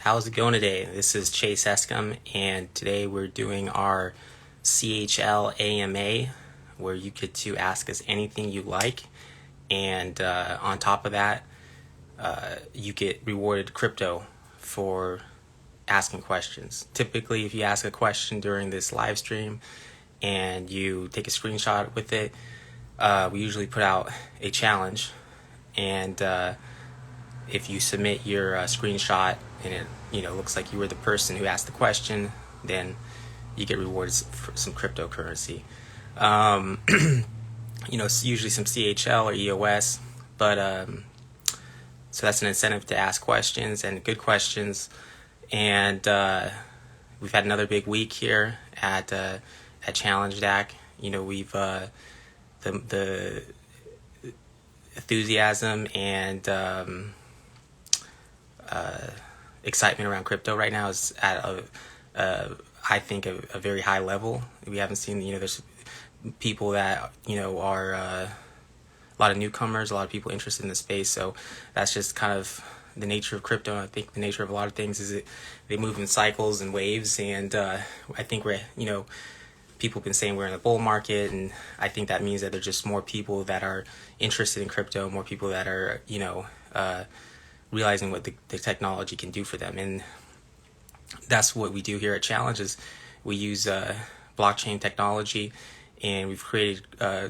How's it going today? This is Chase Escom, and today we're doing our CHL AMA, where you get to ask us anything you like, and on top of that, you get rewarded crypto for asking questions. Typically, if you ask a question during this live stream and you take a screenshot with it, we usually put out a challenge, and if you submit your screenshot and it looks like you were the person who asked the question, then you get rewarded for some cryptocurrency. It's usually some CHL or EOS, but so that's an incentive to ask questions and good questions. And we've had another big week here at ChallengeDac. We've the enthusiasm and excitement around crypto right now is at I think a very high level. We haven't seen, there's people that, are a lot of newcomers, a lot of people interested in the space. So that's just kind of the nature of crypto. I think the nature of a lot of things is that they move in cycles and waves. And I think people have been saying we're in a bull market. And I think that means that there's just more people that are interested in crypto, more people that are, realizing what the technology can do for them. And that's what we do here at Challenge is we use blockchain technology, and we've created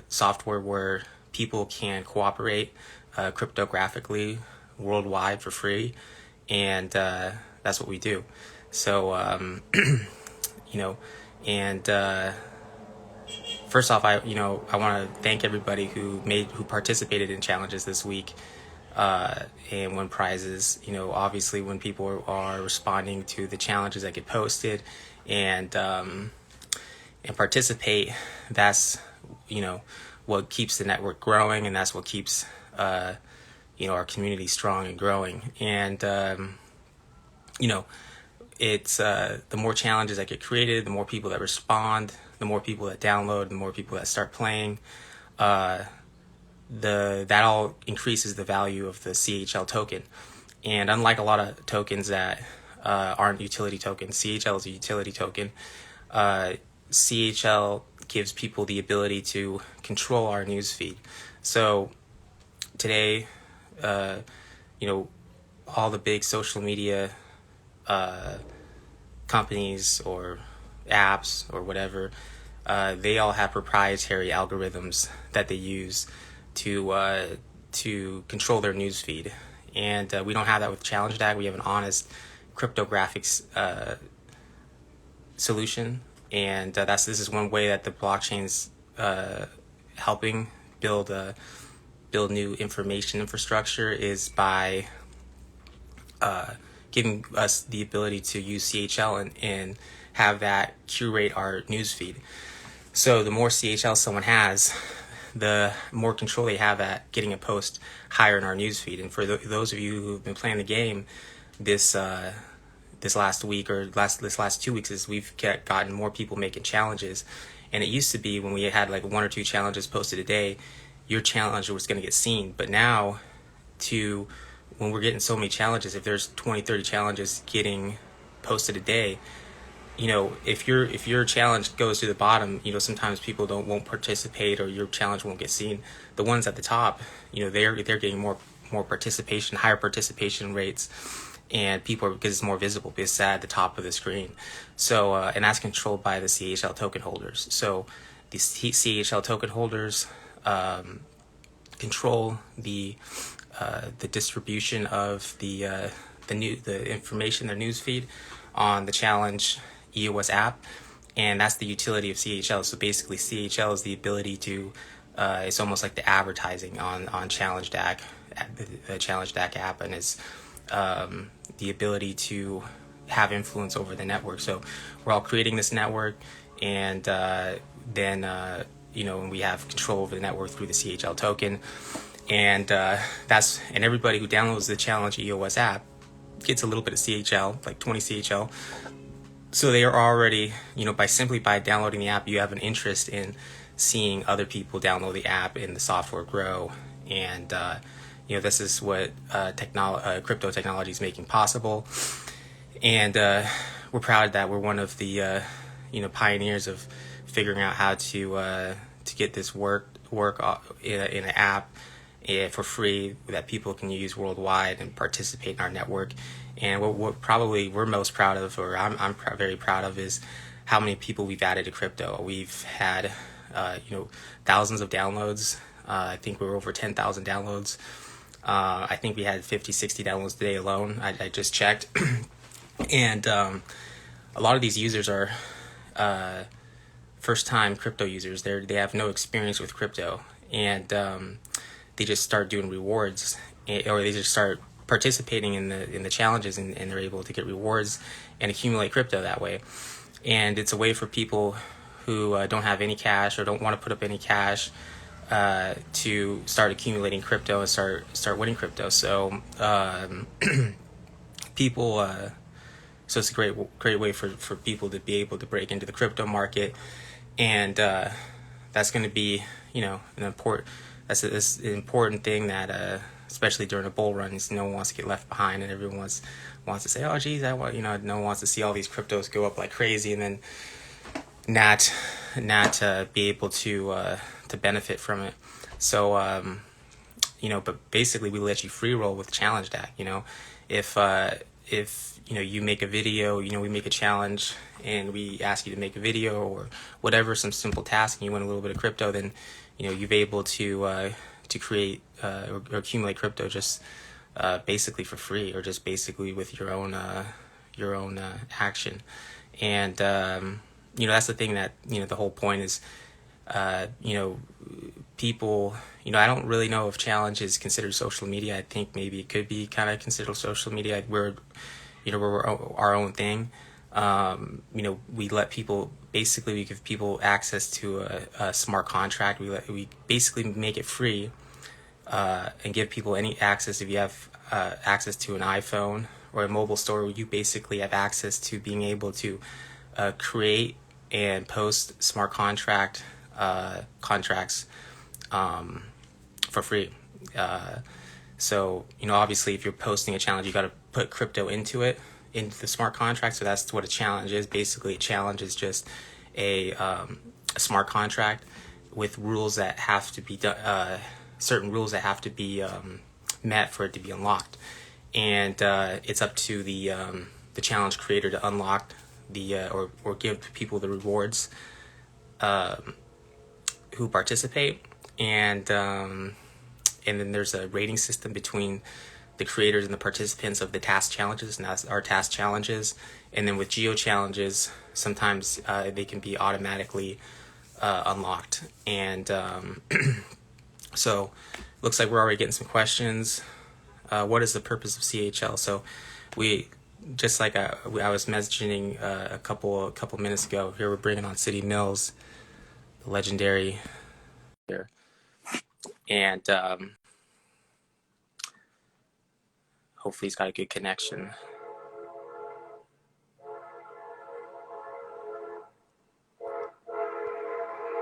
software where people can cooperate cryptographically worldwide for free, and that's what we do. So first off, I want to thank everybody who participated in challenges this week and won prizes. Obviously when people are responding to the challenges that get posted and participate, that's what keeps the network growing, and that's what keeps our community strong and growing. And it's the more challenges that get created, the more people that respond, the more people that download, the more people that start playing, that all increases the value of the CHL token. And unlike a lot of tokens that aren't utility tokens, CHL is a utility token. CHL gives people the ability to control our newsfeed. So today, all the big social media companies or apps or whatever, they all have proprietary algorithms that they use to control their newsfeed. And we don't have that with ChallengeDac. We have an honest cryptographic solution, and this is one way that the blockchain's helping build new information infrastructure is by giving us the ability to use CHL and have that curate our newsfeed. So the more CHL someone has, the more control they have at getting a post higher in our newsfeed. And for those of you who've been playing the game this last week or this last 2 weeks, is we've gotten more people making challenges. And it used to be when we had like 1 or 2 challenges posted a day, your challenge was going to get seen. But now, when we're getting so many challenges, if there's 20, 30 challenges getting posted a day, if your challenge goes to the bottom, sometimes people won't participate, or your challenge won't get seen. The ones at the top, they're getting more participation, higher participation rates, and people because it's more visible, because it's at the top of the screen. So and that's controlled by the CHL token holders. So the CHL token holders control the distribution of the information, their newsfeed on the Challenge EOS app, and that's the utility of CHL. So basically, CHL is the ability to it's almost like the advertising on ChallengeDac, the ChallengeDac app, and it's the ability to have influence over the network. So we're all creating this network, and then we have control over the network through the CHL token, and everybody who downloads the Challenge EOS app gets a little bit of CHL, like 20 CHL. So they are already, by downloading the app, you have an interest in seeing other people download the app and the software grow. And, this is what crypto technology is making possible. And we're proud that we're one of the pioneers of figuring out how to get this work in an app for free that people can use worldwide and participate in our network. And what probably we're most proud of, or I'm very proud of, is how many people we've added to crypto. We've had thousands of downloads. I think we were over 10,000 downloads. I think we had 50, 60 downloads today alone. I just checked. And a lot of these users are first-time crypto users. They have no experience with crypto, and they just start doing rewards, or they just start participating in the challenges, and they're able to get rewards and accumulate crypto that way. And it's a way for people who don't have any cash or don't want to put up any cash to start accumulating crypto and start winning crypto. So people. So it's a great way for people to be able to break into the crypto market, and that's going to be an important thing that especially during a bull run, no one wants to get left behind, and everyone wants to say, oh geez, no one wants to see all these cryptos go up like crazy and then not be able to benefit from it. So but basically we let you free roll with ChallengeDac. If you make a video, we make a challenge and we ask you to make a video or whatever, some simple task, and you win a little bit of crypto, then you're able to create or accumulate crypto just basically for free, or just basically with your own action. And that's the thing that the whole point is. People, I don't really know if challenge is considered social media. I think maybe it could be kind of considered social media. We're our own thing. We let people, basically we give people access to a smart contract. We basically make it free and give people any access. If you have access to an iPhone or a mobile store, you basically have access to being able to create and post smart contracts for free. So obviously if you're posting a challenge, you got to put crypto into the smart contract. So that's what a challenge is. Basically, a challenge is just a smart contract with rules that have to be done, certain rules that have to be met for it to be unlocked. And it's up to the challenge creator to unlock or give people the rewards who participate. And then there's a rating system between the creators and the participants of the task challenges, and that's our task challenges. And then with geo challenges, sometimes they can be automatically unlocked. And so looks like we're already getting some questions. What is the purpose of CHL? So we, just like I was mentioning a couple minutes ago, here we're bringing on City Mills, the legendary here. And hopefully he's got a good connection.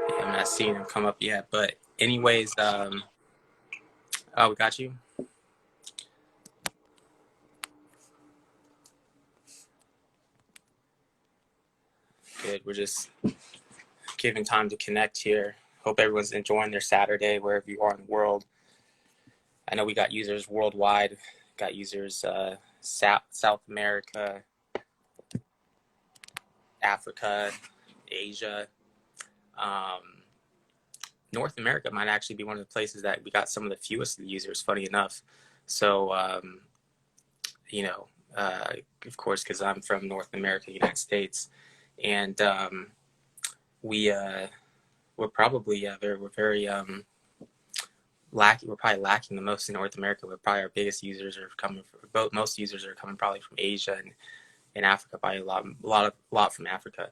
Yeah, I'm not seeing him come up yet, but anyways, oh, we got you. Good. We're just giving time to connect here. Hope everyone's enjoying their Saturday wherever you are in the world. I know we got users worldwide, got users South America, Africa, Asia. North America might actually be one of the places that we got some of the fewest users, funny enough. So, of course, because I'm from North America, United States, and we're probably very lacking. We're probably lacking the most in North America. We're probably our biggest users are coming from, most users are coming probably from Asia and Africa, probably a lot from Africa.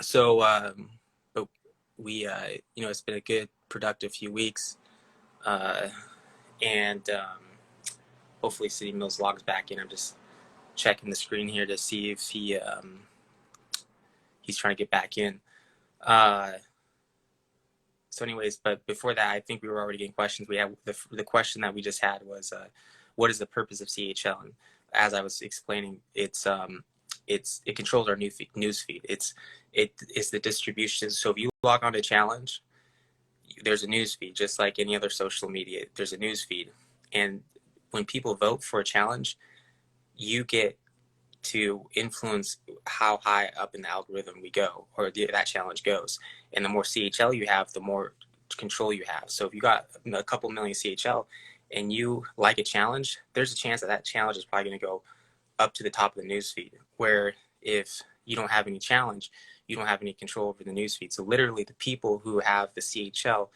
So, but we, it's been a good, productive few weeks, and hopefully City Mills logs back in. I'm just checking the screen here to see if he's trying to get back in. So anyways, but before that, I think we were already getting questions. We had the question that we just had was, what is the purpose of CHL? And as I was explaining, it controls our news feed. It's the distribution. So if you log on to Challenge, there's a news feed, just like any other social media. There's a news feed, and when people vote for a challenge, you get to influence how high up in the algorithm we go, or that challenge goes. And the more CHL you have, the more control you have. So if you got a couple million CHL and you like a challenge, there's a chance that that challenge is probably going to go up to the top of the newsfeed. Where if you don't have any challenge, you don't have any control over the newsfeed. So literally, the people who have the CHL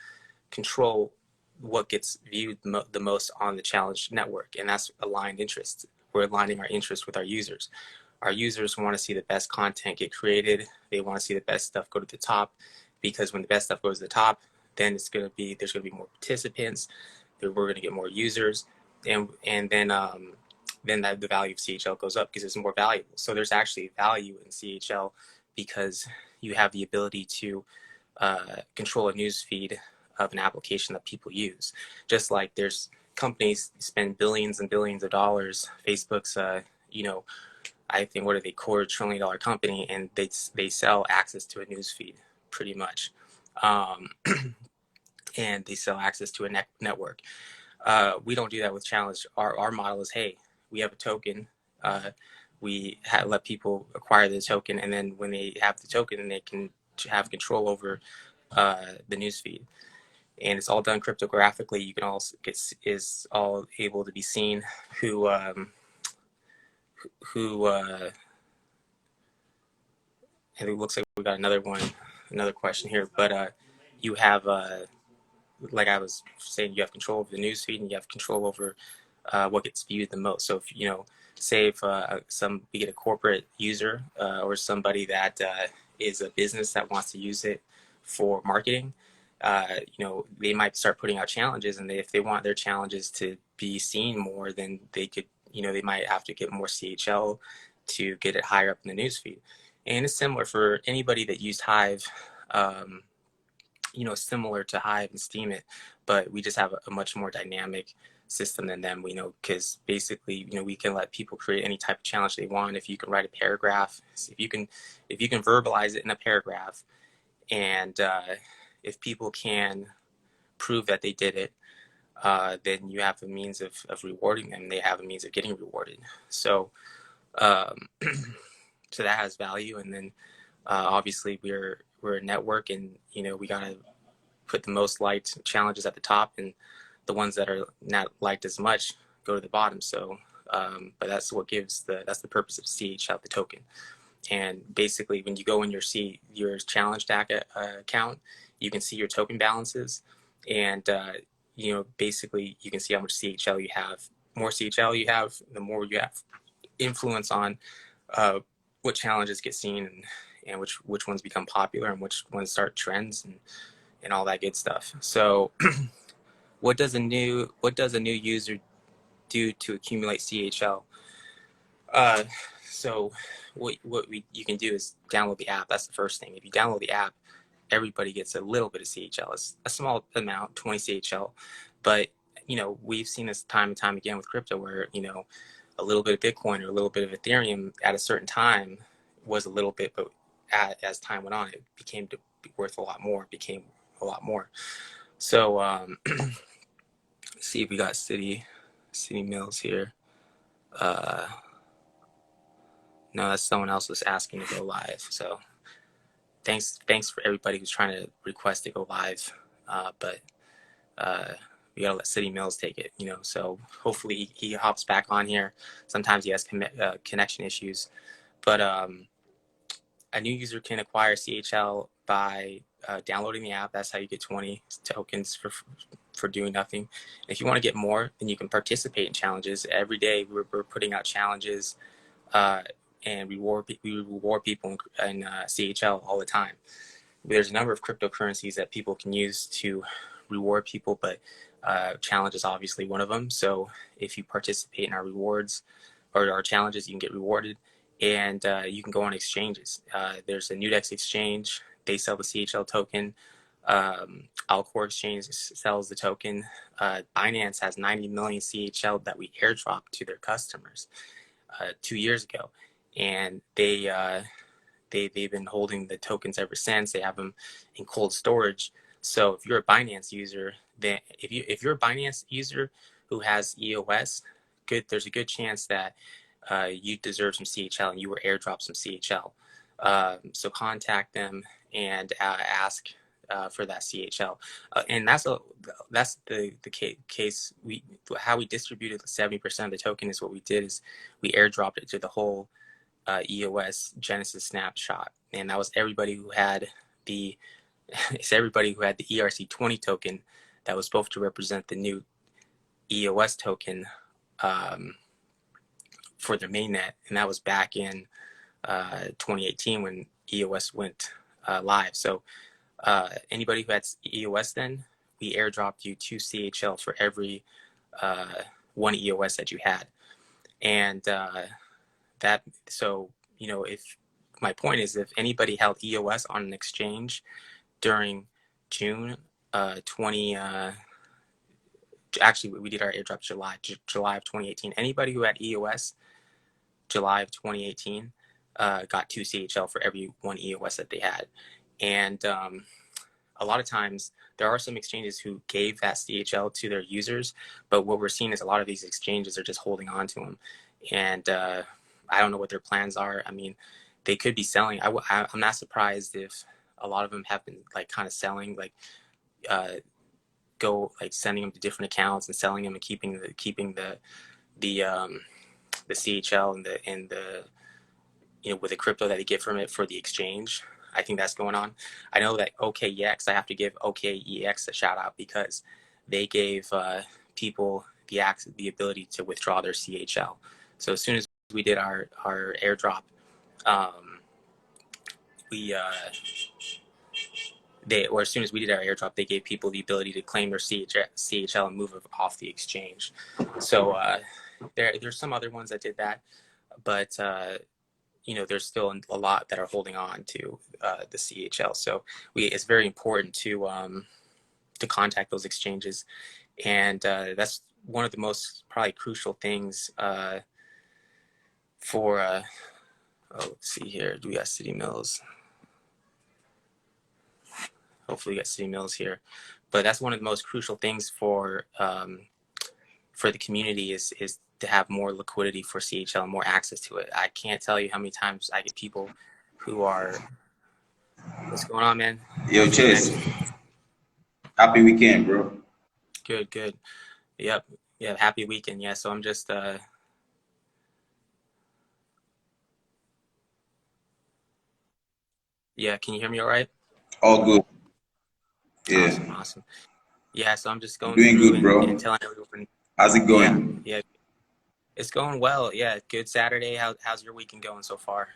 control what gets viewed the most on the challenge network, and that's aligned interests. We're aligning our interests with our users. Our users want to see the best content get created. They want to see the best stuff go to the top, because when the best stuff goes to the top, then there's going to be more participants. We're going to get more users, and then the value of CHL goes up because it's more valuable. So there's actually value in CHL because you have the ability to control a news feed of an application that people use. Just like there's companies spend billions and billions of dollars. Facebook's, I think, what are they, $250 billion company, and they sell access to a news feed pretty much. And they sell access to a network. We don't do that with Challenge. Our model is, hey, we have a token. We let people acquire the token, and then when they have the token, then they can have control over the newsfeed. And it's all done cryptographically. You can also is all able to be seen who and it looks like we got another question here, but you have like I was saying, you have control over the newsfeed, and you have control over what gets viewed the most. So if say if we get a corporate user or somebody that is a business that wants to use it for marketing, they might start putting out challenges, and if they want their challenges to be seen more, then they could, they might have to get more CHL to get it higher up in the newsfeed. And it's similar for anybody that used Hive. Similar to Hive and Steemit, but we just have a much more dynamic system than them. Because basically, we can let people create any type of challenge they want. If you can write a paragraph, if you can verbalize it in a paragraph, and if people can prove that they did it, then you have a means of rewarding them. They have a means of getting rewarded. So, so that has value. And then obviously we're a network, and we gotta put the most liked challenges at the top, and the ones that are not liked as much go to the bottom. So, but that's what gives that's the purpose of CHL, the token. And basically, when you go in your ChallengeDac account, you can see your token balances, and basically you can see how much CHL you have. More CHL you have, the more you have influence on what challenges get seen, and which ones become popular, and which ones start trends, and all that good stuff. So what does a new user do to accumulate CHL? So what you can do is download the app. That's the first thing. If you download the app, everybody gets a little bit of CHL. It's a small amount, 20 CHL, but we've seen this time and time again with crypto, where a little bit of Bitcoin or a little bit of Ethereum at a certain time was a little bit, but as time went on, it became worth a lot more. Became a lot more. So let's see if we got City Mills here. No, that's someone else was asking to go live. So thanks for everybody who's trying to request to go live. But we gotta let City Mills take it, So hopefully he hops back on here. Sometimes he has connection issues, but a new user can acquire CHL by downloading the app. That's how you get 20 tokens for doing nothing. And if you want to get more, then you can participate in challenges. Every day we're putting out challenges, and we reward people in CHL all the time. There's a number of cryptocurrencies that people can use to reward people, but challenge is obviously one of them. So if you participate in our rewards or our challenges, you can get rewarded. And you can go on exchanges. There's a Nudex exchange. They sell the CHL token. Alcor exchange sells the token. Binance has 90 million CHL that we airdrop to their customers. 2 years ago, and they've been holding the tokens ever since. They have them in cold storage. So if you're a Binance user, then if you're a Binance user who has EOS, there's a good chance that you deserve some CHL and you were airdropped some CHL. So contact them and ask for that CHL. And that's the case. How we distributed 70% of the token is what we did is we airdropped it to the whole EOS Genesis snapshot, and that was everybody who had the ERC20 token that was supposed to represent the new EOS token for their mainnet, and that was back in 2018 when EOS went live. So anybody who had EOS then, we airdropped you 2 CHL for every 1 EOS that you had. And so, if my point is, if anybody held EOS on an exchange during June 20, actually we did our airdrop July of 2018. Anybody who had EOS July of 2018 got 2 CHL for every 1 EOS that they had. And a lot of times there are some exchanges who gave that CHL to their users, but what we're seeing is a lot of these exchanges are just holding on to them. And I don't know what their plans are. I mean, they could be selling. I'm not surprised if a lot of them have been like kind of selling, like sending them to different accounts and selling them and keeping the CHL and the with the crypto that they get from it for the exchange. I think that's going on. I know that OKEX, I have to give OKEX a shout out because they gave people the ability to withdraw their CHL. So as soon as we did our airdrop, as soon as we did our airdrop, they gave people the ability to claim their CHL and move it off the exchange. So there's some other ones that did that, but there's still a lot that are holding on to the CHL. So it's very important to contact those exchanges, and that's one of the most probably crucial things for. Let's see here. Do we got City Mills? Hopefully, we got City Mills here, but that's one of the most crucial things for the community is to have more liquidity for CHL and more access to it. I can't tell you how many times I get people who are, what's going on, man? Yo, Chase. Happy weekend, bro. Good. Yep. Yeah, happy weekend. Yeah, so I'm just yeah, can you hear me all right? All good. Yeah. Awesome. Yeah, so I'm just going Doing through good, bro. and telling everyone. How's it going? Yeah. It's going well. Yeah, good Saturday. How's your weekend going so far?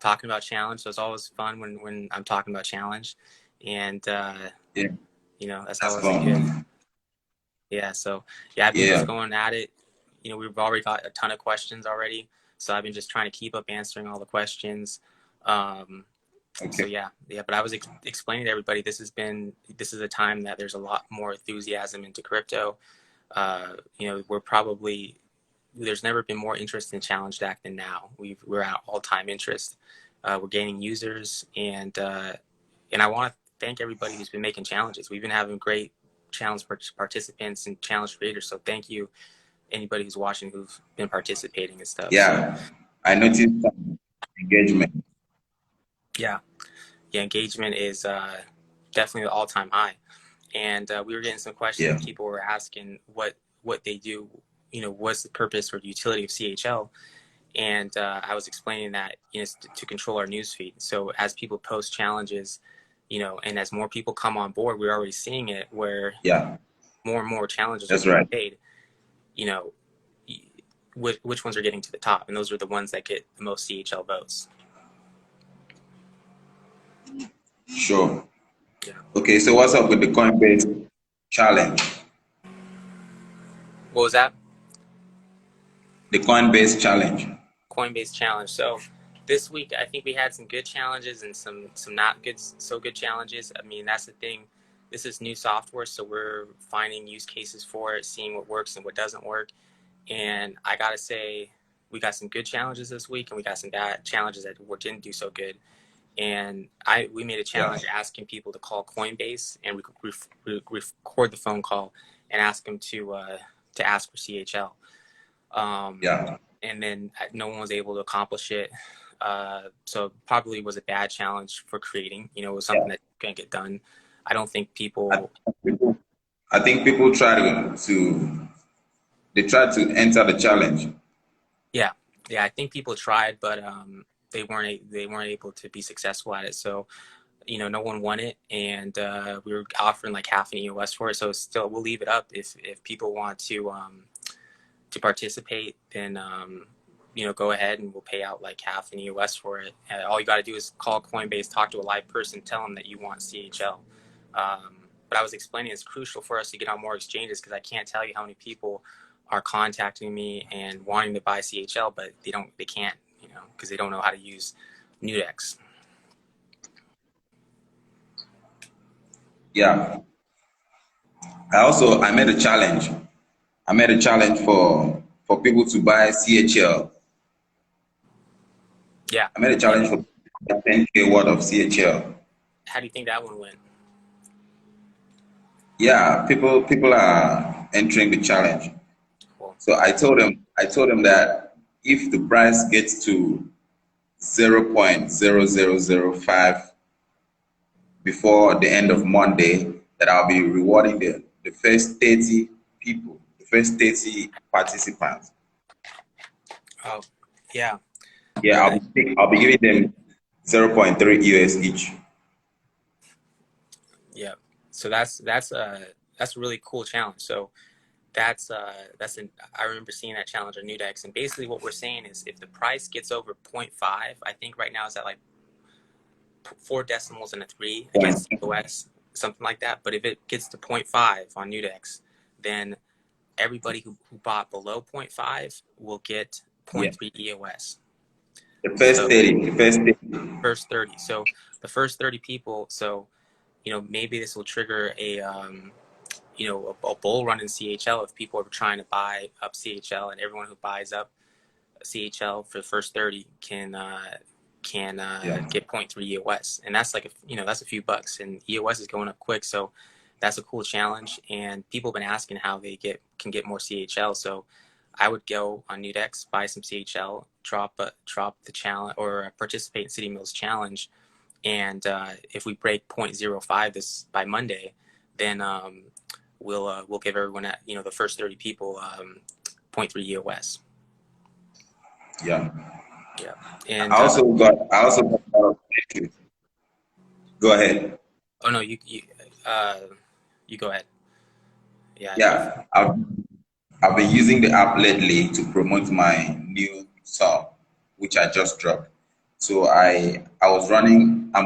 Talking about challenge, so it's always fun when I'm talking about challenge, and that's always good. Yeah, so I've been just going at it. We've already got a ton of questions already, so I've been just trying to keep up answering all the questions. So yeah, but I was explaining to everybody this is a time that there's a lot more enthusiasm into crypto. There's never been more interest in ChallengeDac than now. We're at all-time interest. We're gaining users, and I want to thank everybody who's been making challenges. We've been having great challenge participants and challenge creators. So thank you, anybody who's watching who've been participating and stuff. Yeah, so, I noticed engagement. Yeah, engagement is definitely the all-time high. And we were getting some questions. Yeah. People were asking what they do. What's the purpose or the utility of CHL? And I was explaining that to control our newsfeed. So as people post challenges, and as more people come on board, we're already seeing it where more and more challenges are being paid. Which ones are getting to the top, and those are the ones that get the most CHL votes. Sure. Yeah. Okay, so what's up with the Coinbase challenge? What was that? The Coinbase challenge. Coinbase challenge. So this week, I think we had some good challenges and some not good, so good challenges. I mean, that's the thing. this is new software, so we're finding use cases for it, seeing what works and what doesn't work. And I gotta say, we got some good challenges this week, and we got some bad challenges that didn't do so good. And we made a challenge asking people to call Coinbase and record the phone call and ask them to ask for CHL. And then no one was able to accomplish it. So probably was a bad challenge for creating. You know, it was something that couldn't get done. I don't think people. I think people try to enter the challenge. Yeah, I think people tried, but they weren't able to be successful at it. So, you know, no one won it, and we were offering like half an EOS for it. So still, we'll leave it up if people want to participate. Then you know, go ahead and we'll pay out like half an EOS for it. All you got to do is call Coinbase, talk to a live person, tell them that you want CHL. But I was explaining it's crucial for us to get on more exchanges because I can't tell you how many people are contacting me and wanting to buy CHL, but they can't, you know, because they don't know how to use Nudex. Yeah. I made a challenge. I made a challenge for people to buy CHL. Yeah. I made a challenge for 10K worth of CHL. How do you think that one went? Yeah, people are entering the challenge. Cool. So I told them that if the price gets to 0.0005 before the end of Monday, that I'll be rewarding the first 30 people, the first 30 participants. Oh, yeah. Yeah, I'll be giving them 0.3 US each. Yeah. So that's a really cool challenge. So I remember seeing that challenge on Nudex, and basically what we're saying is if the price gets over 0.5, I think right now it's at like 4 decimals and a 3 against EOS, something like that. But if it gets to 0.5 on Nudex, then everybody who bought below 0.5 will get 0.3 EOS. The first 30. First 30. So the first 30 people, so, you know, maybe this will trigger a bull run in CHL if people are trying to buy up CHL, and everyone who buys up CHL for the first 30 can get 0.3 EOS, and that's like that's a few bucks, and EOS is going up quick, so that's a cool challenge. And people have been asking how they can get more CHL, so I would go on Nudex, buy some CHL, drop the challenge, or participate in City Mills challenge, and if we break 0.05 this by Monday, then we'll give everyone the first 30 people 0.3 EOS. Yeah. And I also got entries. Go ahead. Oh no, you go ahead. Yeah. I've been using the app lately to promote my new song, which I just dropped. So I'm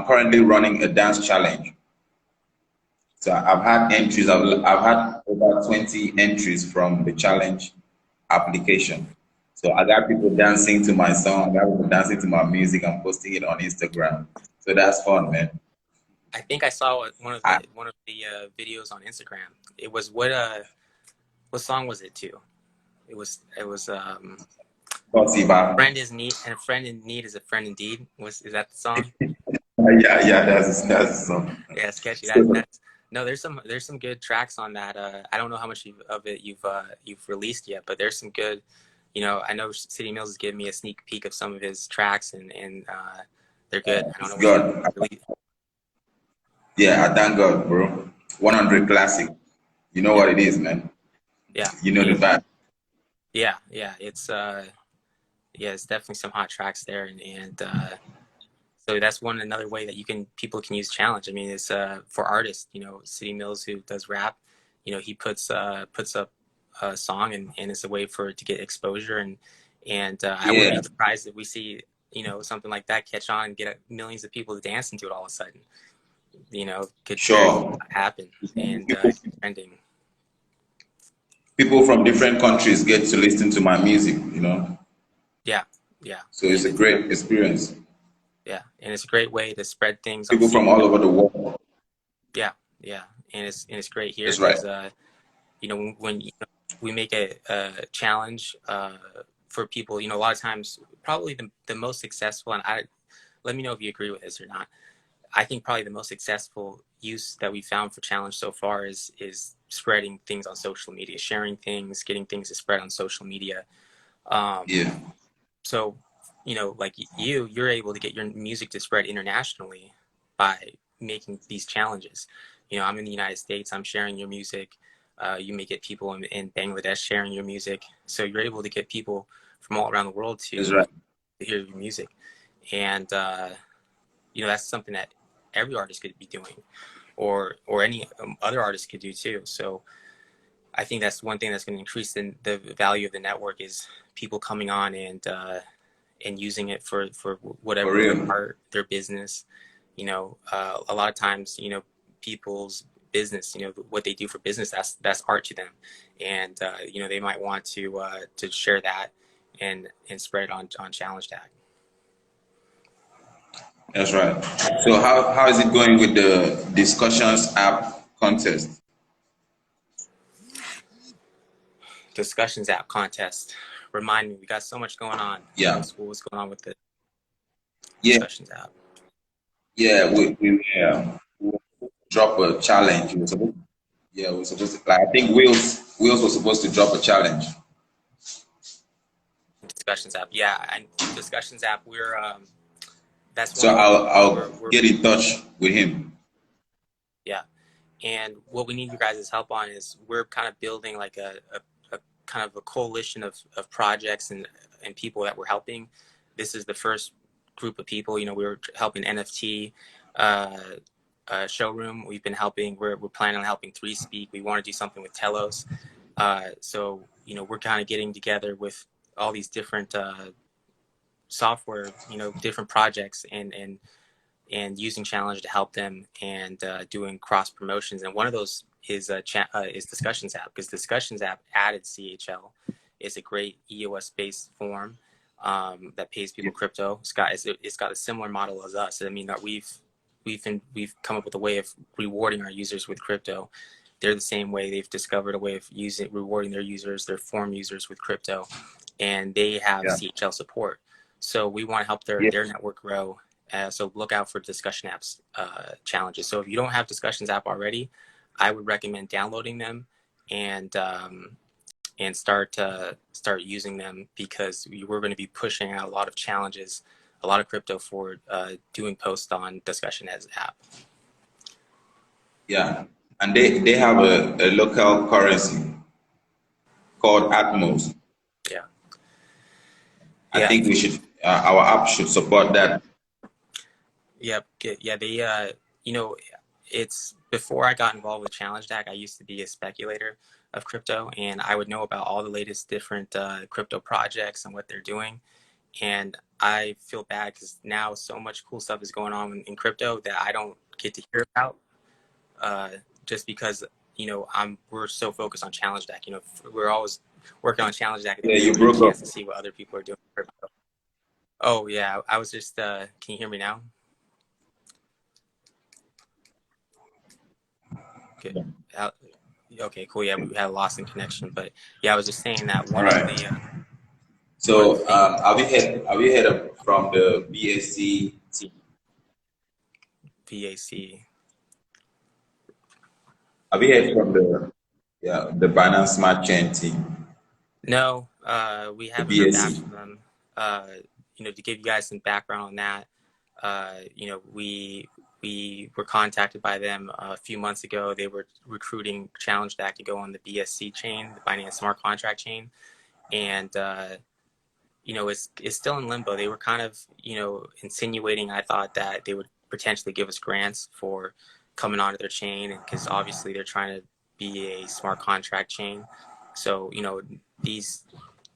currently running a dance challenge. So I've had entries. I've had over 20 entries from the challenge application. So I got people dancing to my song. I got people dancing to my music. I'm posting it on Instagram. So that's fun, man. I think I saw one of the videos on Instagram. It was what song was it to? It was Friend is need, and a friend in need is a friend indeed. Is that the song? Yeah, that's the song. Yeah, sketchy. No, there's some good tracks on that. I don't know how much of it you've released yet, but there's some good. You know, I know City Mills has given me a sneak peek of some of his tracks, and they're good. I don't know. Good. Yeah, I thank God, bro. 100 classic. You know what it is, man. Yeah. You know the vibe. Yeah. It's definitely some hot tracks there, and so that's another way that people can use challenge. I mean, it's for artists. You know, City Mills, who does rap, you know, he puts up a song, and it's a way for it to get exposure, and I wouldn't be surprised if we see something like that catch on and get millions of people to dance into it all of a sudden. You know, could happen, and trending. People from different countries get to listen to my music, you know. Yeah. So it's a great experience. Yeah, and it's a great way to spread things. People from all over the world. Yeah, and it's great here That's right. because when we make a challenge for people, a lot of times probably the most successful, and let me know if you agree with this or not. I think probably the most successful use that we found for challenge so far is spreading things on social media, sharing things, getting things to spread on social media. Yeah. So, like you're able to get your music to spread internationally by making these challenges. I'm in the United States, I'm sharing your music. You may get people in Bangladesh sharing your music. So you're able to get people from all around the world That's to right. hear your music. And, that's something that every artist could be doing, or any other artist could do too. So I think that's one thing that's going to increase the value of the network is people coming on and using it for For whatever, their real. art, their business. A lot of times, people's business, what they do for business, that's art to them. And, they might want to share that and spread it on ChallengeDac. That's right. So how is it going with the discussions app contest? Discussions app contest. Remind me, we got so much going on. Yeah. What's going on with the Yeah. discussions app? Yeah. We drop a challenge. We're supposed to. Like, I think Wheels was supposed to drop a challenge. Discussions app, yeah, and discussions app. We're that's So one thing I'll we're get in touch with him. yeah. And what we need your guys' help on is we're kind of building like a kind of a coalition of projects and people that we're helping. This is the first group of people. We were helping NFT showroom. We've been helping. We're planning on helping 3Speak. We want to do something with Telos. So we're kind of getting together with all these different software, different projects and using Challenge to help them and doing cross promotions. And one of those is Discussions app, because Discussions app added CHL. It's a great EOS based form that pays people crypto. It's got a similar model as us. I mean that we've come up with a way of rewarding our users with crypto. They're the same way. They've discovered a way of rewarding their users, their form users with crypto, and they have Yeah. CHL support. So we want to help their Yeah. network grow. So look out for discussion apps challenges. So if you don't have discussions app already, I would recommend downloading them and start using them, because we're going to be pushing out a lot of challenges, a lot of crypto for doing posts on discussion as app. Yeah. And they have a local currency called Atmos. Yeah. I think we should our app should support that. Yep. Yeah. They, it's before I got involved with ChallengeDac, I used to be a speculator of crypto, and I would know about all the latest different crypto projects and what they're doing. And I feel bad because now so much cool stuff is going on in crypto that I don't get to hear about, just because we're so focused on ChallengeDac. We're always working on ChallengeDac, and Yeah, we you don't get a broke up. chance to see what other people are doing. Oh yeah, I was just. Can you hear me now? Okay. Okay, cool. Yeah, we had a loss in connection, but yeah, I was just saying that All one of right. the So things have you heard from the BSC team? VAC. Have you heard from the Binance Smart Chain team, No, we the haven't heard back BSC? from them. To give you guys some background on that, we were contacted by them a few months ago. They were recruiting ChallengeDac to go on the BSC chain, the Binance Smart Contract chain, and it's still in limbo. They were kind of insinuating, I thought, that they would potentially give us grants for coming onto their chain, and because obviously they're trying to be a smart contract chain. So these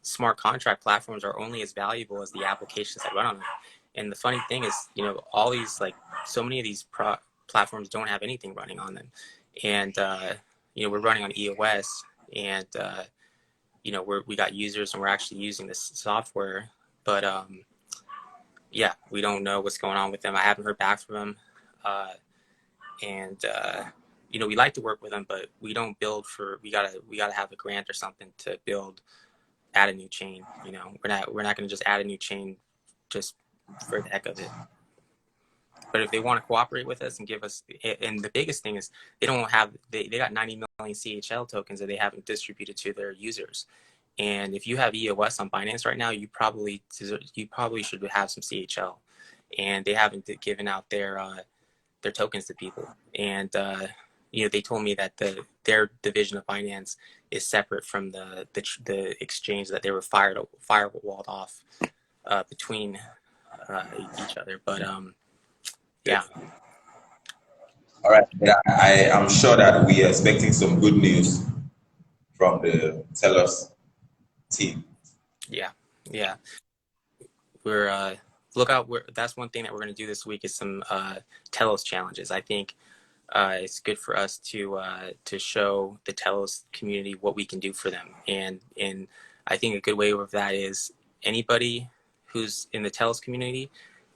smart contract platforms are only as valuable as the applications that run on them. And the funny thing is, all these, like, so many of these platforms don't have anything running on them. And we're running on EOS, and we got users and we're actually using this software, but yeah, we don't know what's going on with them. I haven't heard back from them, and we like to work with them, but we don't build for, we gotta have a grant or something to add a new chain. We're not going to just add a new chain just for the heck of it. But if they want to cooperate with us and give us, and the biggest thing is they got 90 million CHL tokens that they haven't distributed to their users. And if you have EOS on Binance right now, you probably should have some CHL, and they haven't given out their tokens to people. And they told me that their division of finance is separate from the exchange, that they were firewalled off between each other. But yeah. All right. Yeah, I am sure that we are expecting some good news from the Telos team. Yeah. We're look out. That's one thing that we're going to do this week is some Telos challenges. I think it's good for us to show the Telos community what we can do for them. And I think a good way of that is anybody who's in the Telos community,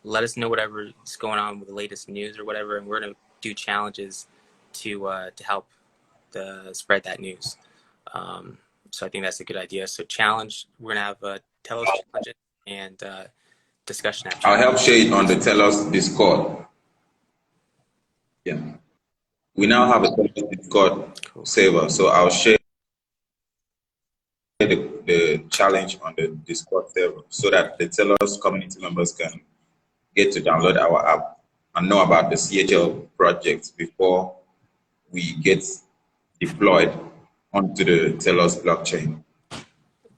let us know whatever is going on with the latest news or whatever, and we're going to do challenges to help spread that news. So I think that's a good idea. So we're going to have Telos challenges and discussion app I'll challenges. help share it on the Telos Discord. Yeah. We now have a Telos Discord server, so I'll share the challenge on the Discord server so that the Telos community members can get to download our app and know about the CHL project before we get deployed onto the Telos blockchain.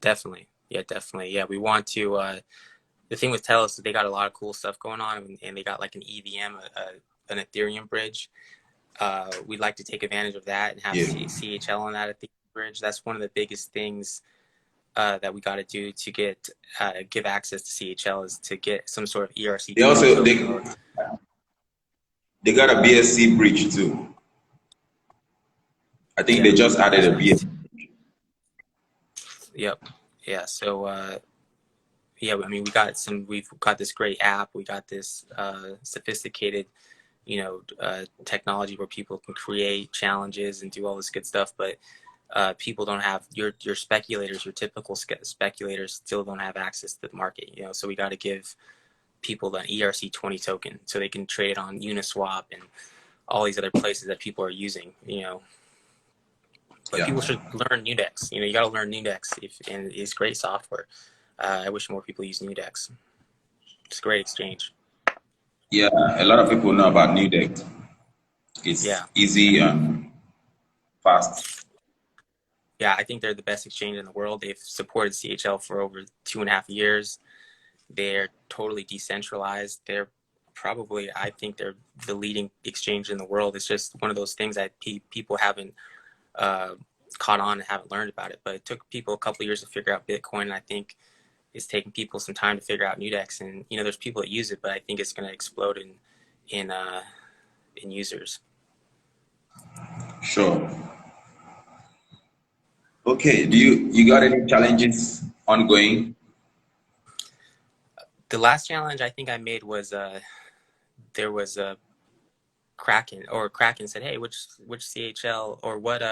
Definitely. Yeah, we want to. The thing with Telos is they got a lot of cool stuff going on, and they got like an EVM, an Ethereum bridge. We'd like to take advantage of that and have CHL on that Ethereum bridge. That's one of the biggest things that we got to do to give access to CHL, is to get some sort of ERC. They got a BSC bridge too. I think they just added a BSC. Yep. Yeah. So I mean, we've got this great app. We got this sophisticated, technology where people can create challenges and do all this good stuff, but people don't have your speculators, your typical speculators still don't have access to the market, so we got to give people an ERC20 token so they can trade on Uniswap and all these other places that people are using, but people should learn Nudex. You got to learn Nudex, and it's great software. I wish more people use Nudex. It's a great exchange. Yeah, a lot of people know about Nudex. It's easy and fast. Yeah, I think they're the best exchange in the world. They've supported CHL for over 2.5 years. They're totally decentralized. I think they're the leading exchange in the world. It's just one of those things that people haven't caught on and haven't learned about it. But it took people a couple of years to figure out Bitcoin, and I think it's taking people some time to figure out Nudex. And there's people that use it, but I think it's going to explode in users. Sure. Okay. Do you got any challenges ongoing? The last challenge I think I made was there was a Kraken said, "Hey, which CHL or what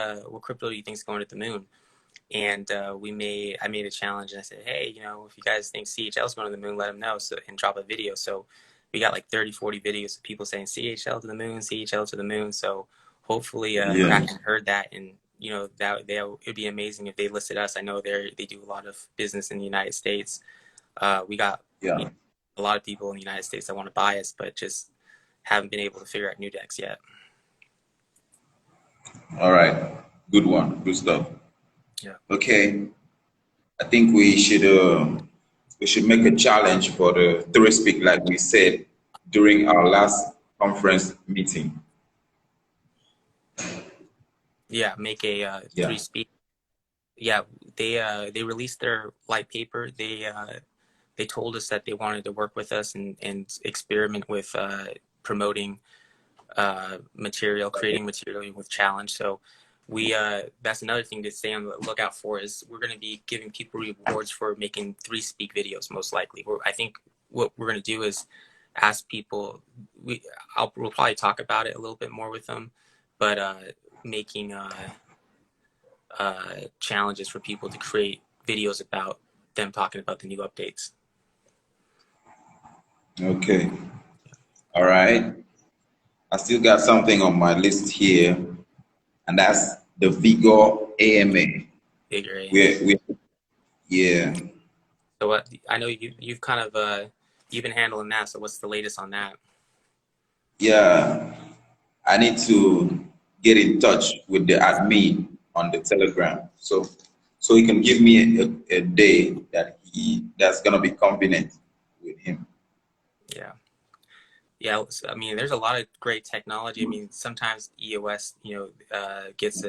crypto do you think is going to the moon?" And I made a challenge, and I said, "Hey, if you guys think CHL is going to the moon, let them know." So, and drop a video. So we got like 30, 40 videos of people saying CHL to the moon, CHL to the moon. So hopefully Kraken heard that, and it'd be amazing if they listed us. I know they do a lot of business in the United States. We got a lot of people in the United States that want to buy us, but just haven't been able to figure out Nudex yet. All right. Good one. Good stuff. Yeah. Okay. I think we should make a challenge for the 3-speak, like we said during our last conference meeting. Yeah, make a 3-speak. Yeah, they released their white paper. They told us that they wanted to work with us and experiment with promoting creating material with challenge. So that's another thing to stay on the lookout for, is we're going to be giving people rewards for making 3-speak videos, most likely. I think what we're going to do is ask people, we'll probably talk about it a little bit more with them, but making challenges for people to create videos about them talking about the new updates. Okay. All right. I still got something on my list here, and that's the Vigor AMA. Vigor AMA. We yeah. So what? I know you've kind of you've been handling that. So what's the latest on that? Yeah. I need to get in touch with the admin on the Telegram, so he can give me a day that's gonna be convenient with him. Yeah. Yeah, I mean, there's a lot of great technology. I mean, sometimes EOS, gets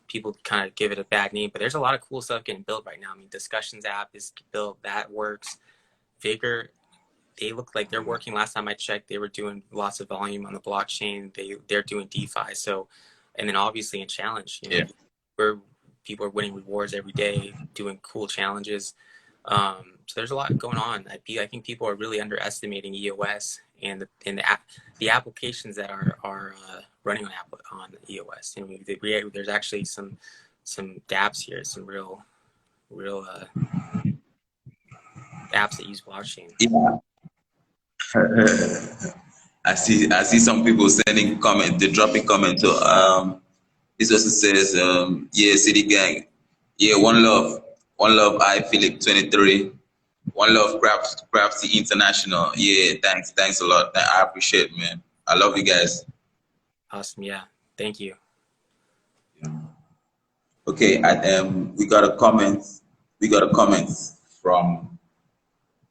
people kind of give it a bad name, but there's a lot of cool stuff getting built right now. I mean, Discussions app is built, that works. Vigor, they look like they're working. Last time I checked, they were doing lots of volume on the blockchain. They're doing DeFi. So, and then obviously in Challenge, Yeah. where people are winning rewards every day, doing cool challenges. So there's a lot going on. I think people are really underestimating EOS and the applications that are running on EOS. There's actually some dApps here, some real apps that use blockchain. Yeah. I see some people sending comment, they dropping comment. So this also says yeah, City Gang, yeah, one love. I Philip 23, one love. Crafty International. Yeah, thanks a lot. I appreciate, man. I love you guys. Awesome. Yeah. Thank you. Okay, we got a comment. We got a comment from.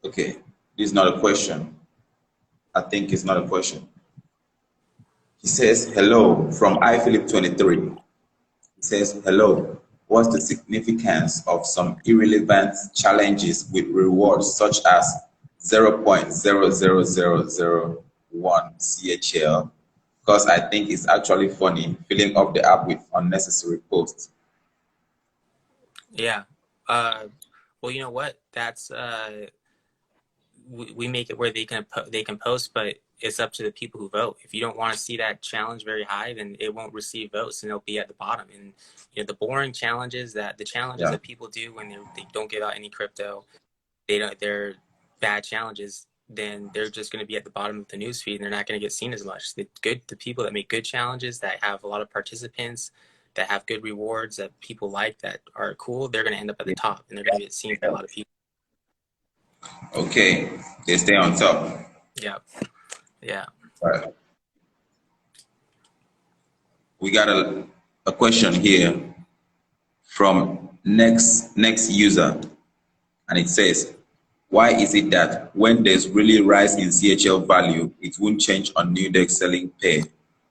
Okay, this is not a question. I think it's not a question. He says hello from iPhilip 23. He says hello. What's the significance of some irrelevant challenges with rewards such as 0.00001 CHL? Because I think it's actually funny filling up the app with unnecessary posts. Yeah. Well, you know what? That's we make it where they can post, but it's up to the people who vote. If you don't want to see that challenge very high, then it won't receive votes, and it'll be at the bottom. And the boring challenges that Yeah. people do when they don't give out any crypto, they're bad challenges. Then they're just going to be at the bottom of the newsfeed, and they're not going to get seen as much. The people that make good challenges, that have a lot of participants, that have good rewards, that people like, that are cool, they're going to end up at the top, and they're going to get seen by a lot of people. Okay, they stay on top. Yeah. Yeah. All right. We got a question here from next user, and it says, why is it that when there's really rise in CHL value, it won't change on new deck selling pair,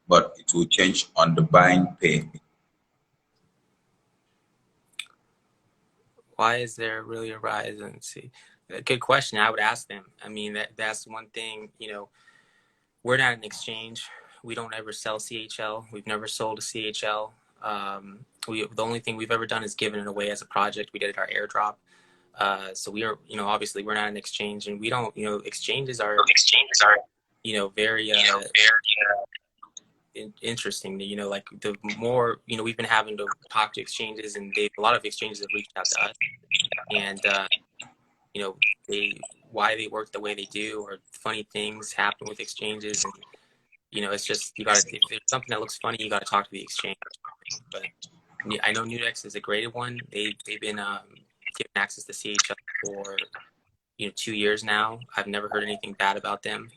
but it will change on the buying pair? Why is there really a rise? And see, good question. I would ask them. I mean, that's one thing. We're not an exchange. We don't ever sell CHL. We've never sold a CHL. The only thing we've ever done is given it away as a project. We did it our airdrop. So we are, obviously we're not an exchange, and we don't, exchanges are very interesting. Like the more, we've been having to talk to exchanges, and a lot of exchanges have reached out to us, and why they work the way they do, or funny things happen with exchanges, and it's just, if there's something that looks funny, you got to talk to the exchange. But I know Nudex is a great one. They've been given access to CHL for 2 years now. I've never heard anything bad about them.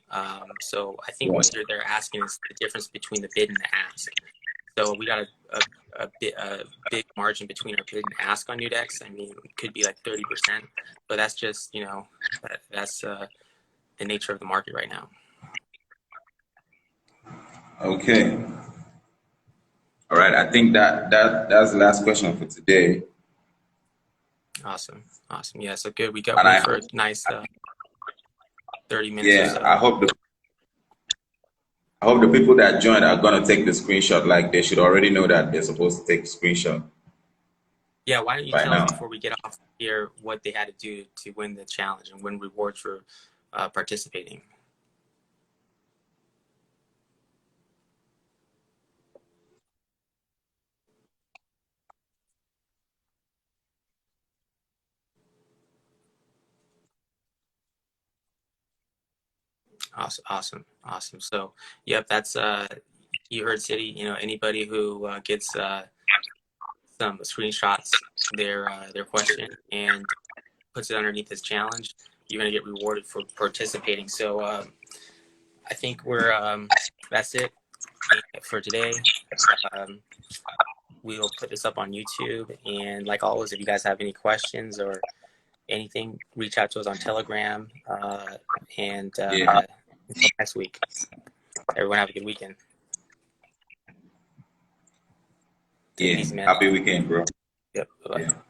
So I think what they're asking is the difference between the bid and the ask. So we got a big margin between our bid and ask on Nudex. I mean, it could be like 30%, but that's just that's the nature of the market right now. Okay. All right. I think that's the last question for today. Awesome. Yeah. So good. We got one for a nice 30 minutes. Yeah. Or so. I hope the people that joined are gonna take the screenshot. Like, they should already know that they're supposed to take the screenshot. Yeah. Why don't you Right tell now. us before we get off here what they had to do to win the challenge and win rewards for participating? Awesome. So, yep, that's you heard, City. You know, anybody who gets some screenshots their question and puts it underneath this challenge, you're gonna get rewarded for participating. So, I think that's it for today. Um, we'll put this up on YouTube, and like always, if you guys have any questions or anything, reach out to us on Telegram. And Yeah. until next week, everyone have a good weekend. Take it Yeah. easy, man. Happy weekend, bro. Yep. Bye-bye. Yeah.